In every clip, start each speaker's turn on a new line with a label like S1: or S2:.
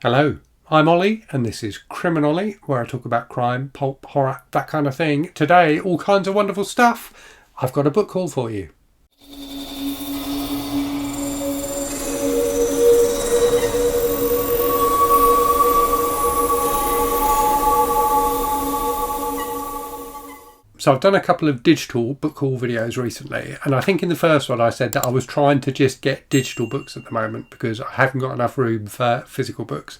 S1: Hello, I'm Ollie and this is Criminally, where I talk about crime, pulp, horror, that kind of thing. Today, all kinds of wonderful stuff. I've got a book haul for you. So I've done a couple of digital book haul videos recently, and I think in the first one I said that I was trying to just get digital books at the moment because I haven't got enough room for physical books.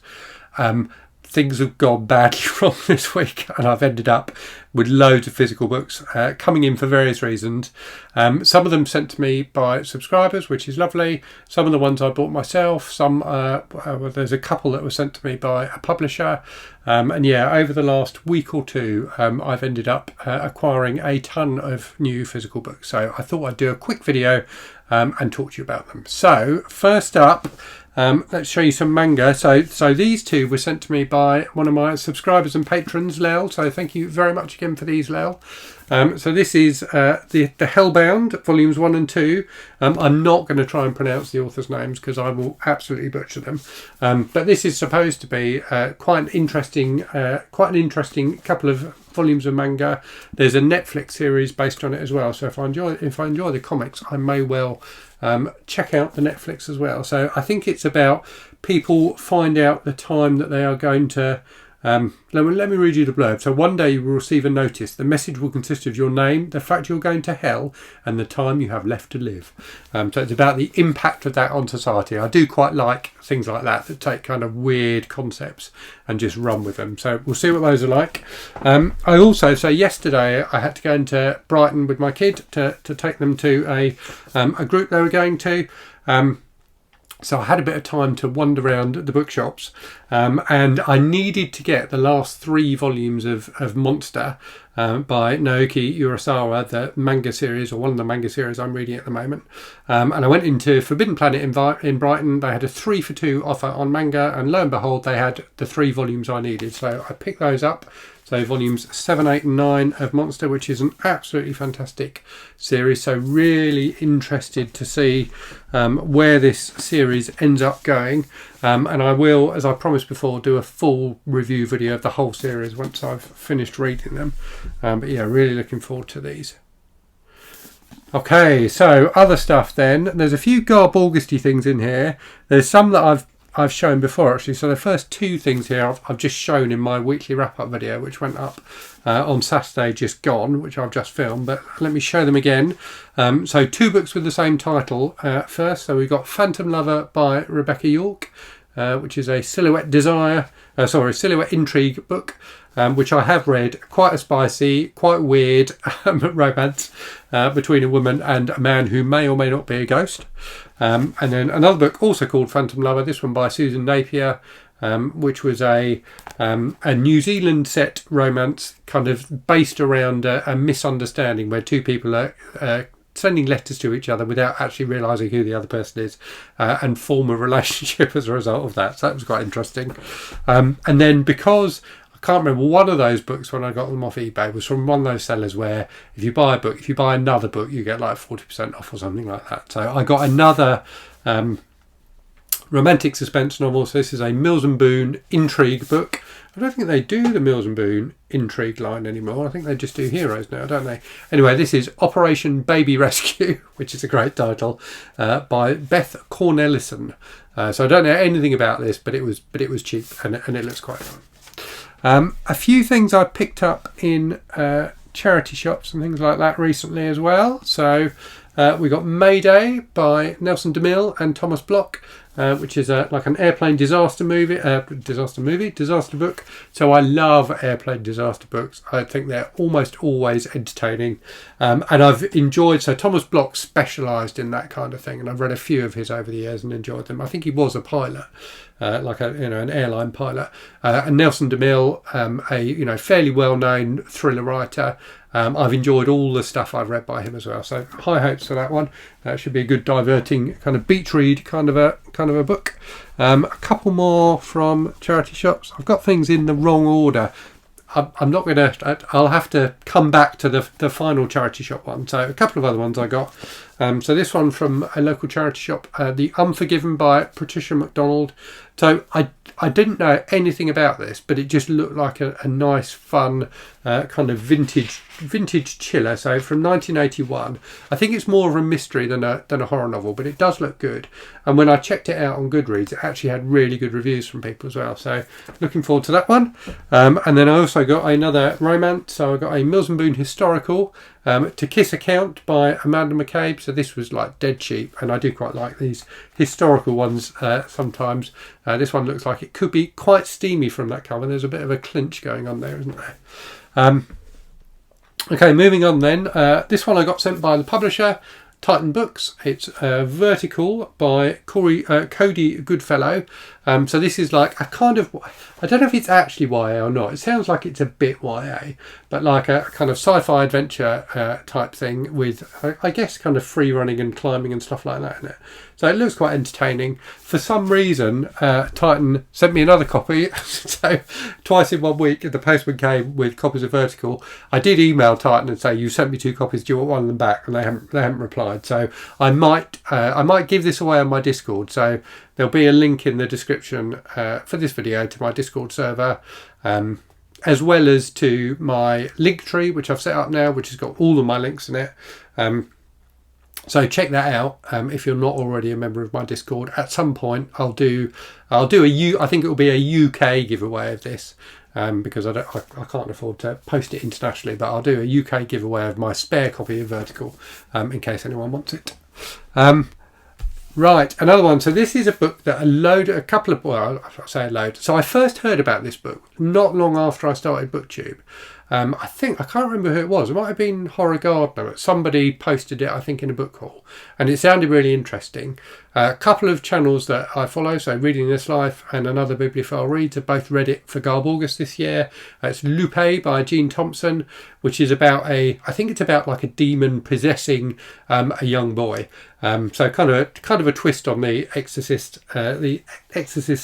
S1: Things have gone badly wrong this week, and I've ended up with loads of physical books coming in for various reasons. Some of them sent to me by subscribers, which is lovely. Some of the ones I bought myself. There's a couple that were sent to me by a publisher. And yeah, over the last week or two, I've ended up acquiring a ton of new physical books. So I thought I'd do a quick video and talk to you about them. So first up, let's show you some manga. So these two were sent to me by one of my subscribers and patrons, Lel. So thank you very much again for these, Lel. So this is the Hellbound, volumes 1 and 2. I'm not going to try and pronounce the authors' names because I will absolutely butcher them. But this is supposed to be quite an interesting couple of volumes of manga. There's a Netflix series based on it as well. So if I enjoy the comics, I may well check out the Netflix as well. So I think it's about people find out the time that they are going to. Let me read you the blurb. So one day you will receive a notice. The message will consist of your name, the fact you're going to hell, and the time you have left to live. So it's about the impact of that on society. I do quite like things like that take kind of weird concepts and just run with them. So we'll see what those are like. So yesterday I had to go into Brighton with my kid to take them to a group they were going to. So I had a bit of time to wander around the bookshops, and I needed to get the last 3 volumes of Monster by Naoki Urasawa, the manga series, or one of the manga series I'm reading at the moment. And I went into Forbidden Planet in Brighton. They had a 3 for 2 offer on manga, and lo and behold, they had the 3 volumes I needed. So I picked those up. So volumes 7, 8 and 9 of Monster, which is an absolutely fantastic series. So really interested to see where this series ends up going. And I will, as I promised before, do a full review video of the whole series once I've finished reading them. But yeah, really looking forward to these. Okay, so other stuff then. There's a few Garb Augusty things in here. There's some that I've shown before actually. So the first 2 things here I've just shown in my weekly wrap-up video, which went up on Saturday just gone, which I've just filmed, but let me show them again. So 2 books with the same title first. So we've got Phantom Lover by Rebecca York, which is a silhouette intrigue book, which I have read. Quite a spicy, quite weird romance between a woman and a man who may or may not be a ghost. And then another book also called Phantom Lover, this one by Susan Napier, which was a New Zealand set romance kind of based around a misunderstanding where 2 people are sending letters to each other without actually realising who the other person is, and form a relationship as a result of that. So that was quite interesting. And then because I can't remember, one of those books when I got them off eBay was from one of those sellers where if you buy a book, if you buy another book, you get like 40% off or something like that. So I got another romantic suspense novel. So this is a Mills and Boon intrigue book. I don't think they do the Mills and Boon intrigue line anymore. I think they just do heroes now, don't they? Anyway, this is Operation Baby Rescue, which is a great title, by Beth Cornelison. So I don't know anything about this, but it was cheap and it looks quite fun. A few things I picked up in charity shops and things like that recently as well. So we got Mayday by Nelson DeMille and Thomas Bloch, which is like an airplane disaster book. So I love airplane disaster books. I think they're almost always entertaining, and I've enjoyed. So Thomas Bloch specialised in that kind of thing, and I've read a few of his over the years and enjoyed them. I think he was a pilot, like an airline pilot. And Nelson DeMille, a fairly well-known thriller writer. I've enjoyed all the stuff I've read by him as well. So high hopes for that one. Should be a good diverting kind of beach read kind of a book. A couple more from charity shops. I've got things in the wrong order. I'm not going to. I'll have to come back to the final charity shop one. So a couple of other ones I got. So this one from a local charity shop, The Unforgiven by Patricia MacDonald. So I didn't know anything about this, but it just looked like a nice, fun kind of vintage chiller. So from 1981. I think it's more of a mystery than a horror novel, but it does look good. And when I checked it out on Goodreads, it actually had really good reviews from people as well. So looking forward to that one. And then I also got another romance. So I got a Mills and Boon historical, To Kiss a Count by Amanda McCabe. So this was like dead cheap, and I do quite like these historical ones sometimes. This one looks like it could be quite steamy from that cover. There's a bit of a clinch going on there, isn't there? Okay, moving on then. This one I got sent by the publisher, Titan Books. It's vertical by Cody Goodfellow. So this is like a kind of, I don't know if it's actually YA or not. It sounds like it's a bit YA, but like a kind of sci-fi adventure type thing with, I guess, kind of free running and climbing and stuff like that in it. So it looks quite entertaining. For some reason, Titan sent me another copy. So twice in 1 week, the postman came with copies of Vertical. I did email Titan and say, you sent me 2 copies, do you want one of them back? And they haven't replied. So I might give this away on my Discord. So there'll be a link in the description for this video to my Discord server, as well as to my link tree, which I've set up now, which has got all of my links in it. So check that out if you're not already a member of my Discord. At some point, I'll do I think it will be a UK giveaway of this, because I can't afford to post it internationally. But I'll do a UK giveaway of my spare copy of Vertical, in case anyone wants it. Right, another one. So this is a book that I say a load. So I first heard about this book not long after I started BookTube. I can't remember who it was. It might have been Horror Gardener, but somebody posted it, I think, in a book haul. And it sounded really interesting. A couple of channels that I follow, so Reading This Life and Another Bibliophile Reads, have both read it for Garb August this year. It's Lupe by Jean Thompson, which is about I think it's about like a demon possessing a young boy. So kind of a twist on the Exorcist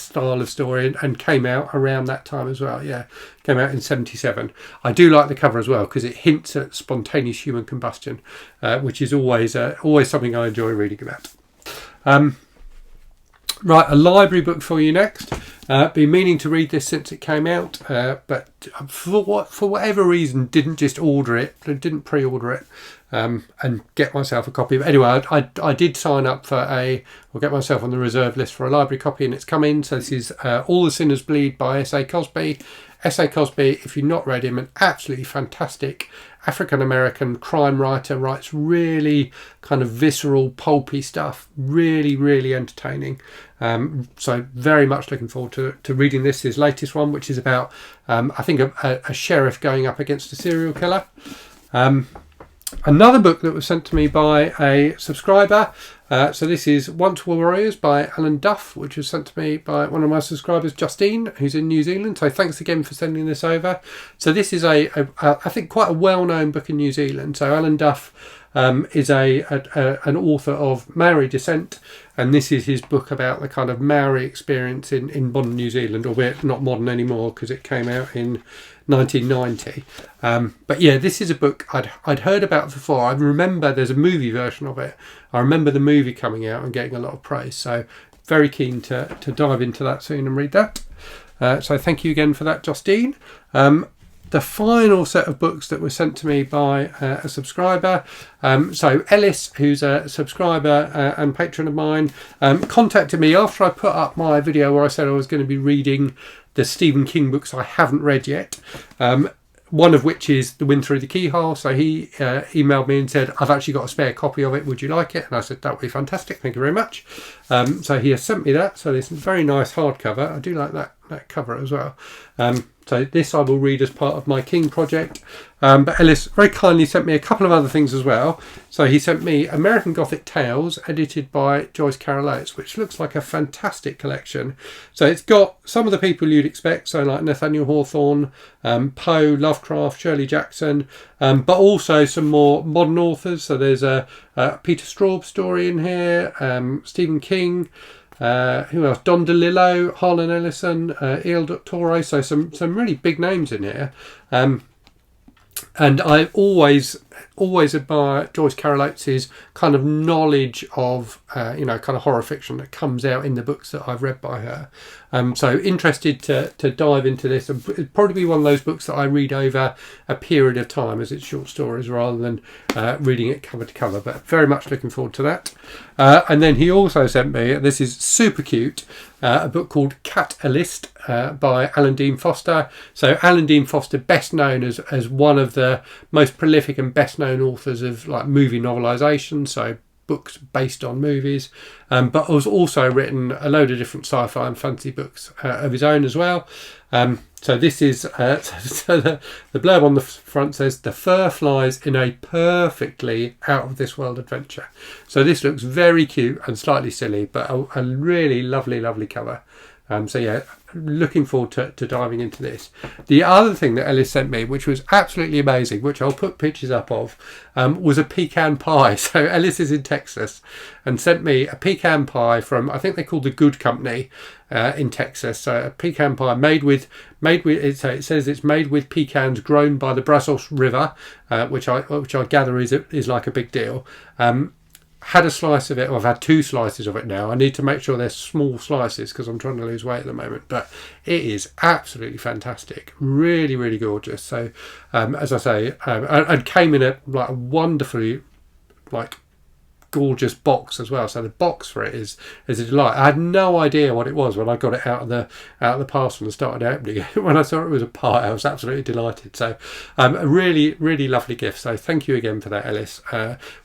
S1: style of story, and came out around that time as well. Yeah, came out in 1977. I do like the cover as well because it hints at spontaneous human combustion, which is always something I enjoy reading about. Right, a library book for you next. Been meaning to read this since it came out, but for whatever reason didn't pre-order it, and get myself a copy. But anyway, I did sign up or get myself on the reserve list for a library copy, and it's come in. So this is All the Sinners Bleed by S.A. Cosby. S.A. Cosby, if you've not read him, an absolutely fantastic African-American crime writer, writes really kind of visceral, pulpy stuff. Really, really entertaining. So very much looking forward to reading this, his latest one, which is about, I think, a sheriff going up against a serial killer. Another book that was sent to me by a subscriber. So this is Once Warriors by Alan Duff, which was sent to me by one of my subscribers, Justine, who's in New Zealand. So thanks again for sending this over. So this is I think quite a well-known book in New Zealand. So Alan Duff is an author of Maori descent, and this is his book about the kind of Maori experience in modern New Zealand, albeit not modern anymore because it came out in 1990. But yeah, this is a book I'd heard about before. I remember there's a movie version of it. I remember the movie coming out and getting a lot of praise. So very keen to dive into that soon and read that. So thank you again for that, Justine. The final set of books that were sent to me by a subscriber. So Ellis, who's a subscriber and patron of mine, contacted me after I put up my video where I said I was going to be reading the Stephen King books I haven't read yet. One of which is The Wind Through the Keyhole. So he emailed me and said, I've actually got a spare copy of it. Would you like it? And I said, that would be fantastic. Thank you very much. So he has sent me that. So this is a very nice hardcover. I do like that cover as well. So this I will read as part of my King project. But Ellis very kindly sent me a couple of other things as well. So he sent me American Gothic Tales, edited by Joyce Carol Oates, which looks like a fantastic collection. So it's got some of the people you'd expect, so like Nathaniel Hawthorne, Poe, Lovecraft, Shirley Jackson, but also some more modern authors. So there's a Peter Straub story in here, Stephen King, who else? Don DeLillo, Harlan Ellison, Il Dottore. So some really big names in here. And I always admire Joyce Carol Oates' kind of knowledge of kind of horror fiction that comes out in the books that I've read by her. So interested to dive into this. It'd probably be one of those books that I read over a period of time, as it's short stories rather than reading it cover to cover, but very much looking forward to that. And then he also sent me, this is super cute, a book called Cat-A-Lyst by Alan Dean Foster. So Alan Dean Foster, best known as one of the most prolific and best known authors of like movie novelisation, so books based on movies, but has also written a load of different sci-fi and fantasy books of his own as well. So this is so the blurb on the front says, "The fur flies in a perfectly out of this world adventure." So this looks very cute and slightly silly, but a really lovely cover. So yeah, looking forward to diving into this. The other thing that Ellis sent me, which was absolutely amazing, which I'll put pictures up of, was a pecan pie. So Ellis is in Texas and sent me a pecan pie from, I think they're called the Good Company in Texas. So a pecan pie made with it says it's made with pecans grown by the Brazos River, which I gather is like a big deal. Had a slice of it, or I've had 2 slices of it now. I need to make sure they're small slices because I'm trying to lose weight at the moment, but it is absolutely fantastic, really gorgeous. So as I say, and came in a like wonderfully like gorgeous box as well. So the box for it is a delight. I had no idea what it was when I got it out of the parcel and started opening it. When I saw it was a pie, I was absolutely delighted. So a really lovely gift. So thank you again for that, Ellis.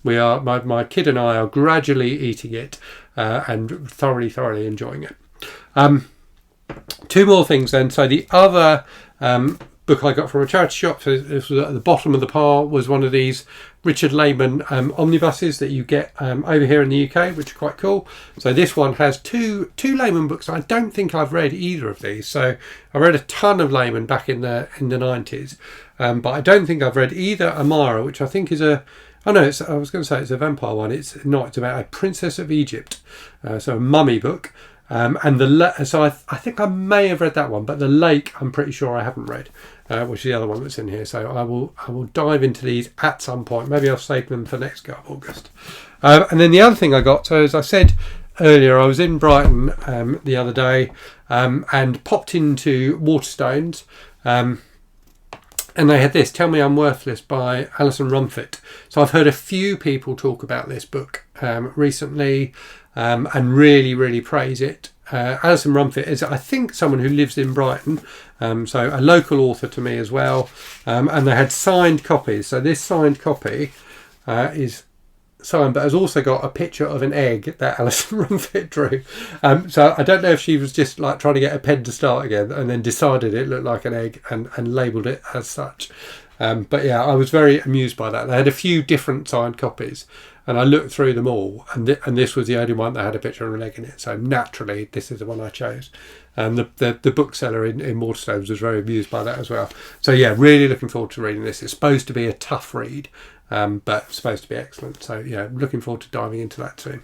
S1: We are my kid and I are gradually eating it and thoroughly enjoying it. 2 more things then. So the other book I got from a charity shop, so this was at the bottom of the pile, was one of these Richard Laymon omnibuses that you get over here in the UK, which are quite cool. So this one has two Laymon books. I don't think I've read either of these. So I read a ton of Laymon back in the 90s, but I don't think I've read either Amara, which I think is a I was going to say it's a vampire one. It's not. It's about a princess of Egypt, so a mummy book. So I think I may have read that one, but The Lake I'm pretty sure I haven't read, which is the other one that's in here. So I will dive into these at some point. Maybe I'll save them for next go of August. And then the other thing I got, so as I said earlier, I was in Brighton the other day and popped into Waterstones, and they had this, Tell Me I'm Worthless by Alison Rumfitt. So I've heard a few people talk about this book recently and really praise it. Alison Rumfitt is, I think, someone who lives in Brighton, so a local author to me as well. And they had signed copies. So this signed copy is signed, but has also got a picture of an egg that Alison Rumfitt drew. So I don't know if she was just like trying to get a pen to start again and then decided it looked like an egg and labelled it as such. But yeah, I was very amused by that. They had a few different signed copies and I looked through them all, and this was the only one that had a picture of an egg in it. So naturally, this is the one I chose. The bookseller in Waterstones was very amused by that as well. So yeah, really looking forward to reading this. It's supposed to be a tough read, but supposed to be excellent. So yeah, looking forward to diving into that too.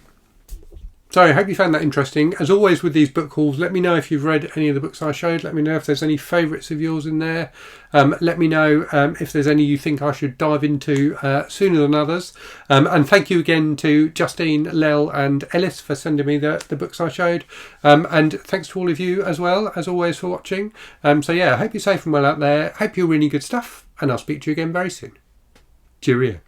S1: So I hope you found that interesting. As always with these book hauls, let me know if you've read any of the books I showed. Let me know if there's any favourites of yours in there. Let me know if there's any you think I should dive into sooner than others. And thank you again to Justine, Lel and Ellis for sending me the books I showed. And thanks to all of you as well, as always, for watching. So yeah, I hope you're safe and well out there. Hope you're reading good stuff. And I'll speak to you again very soon. Cheerio.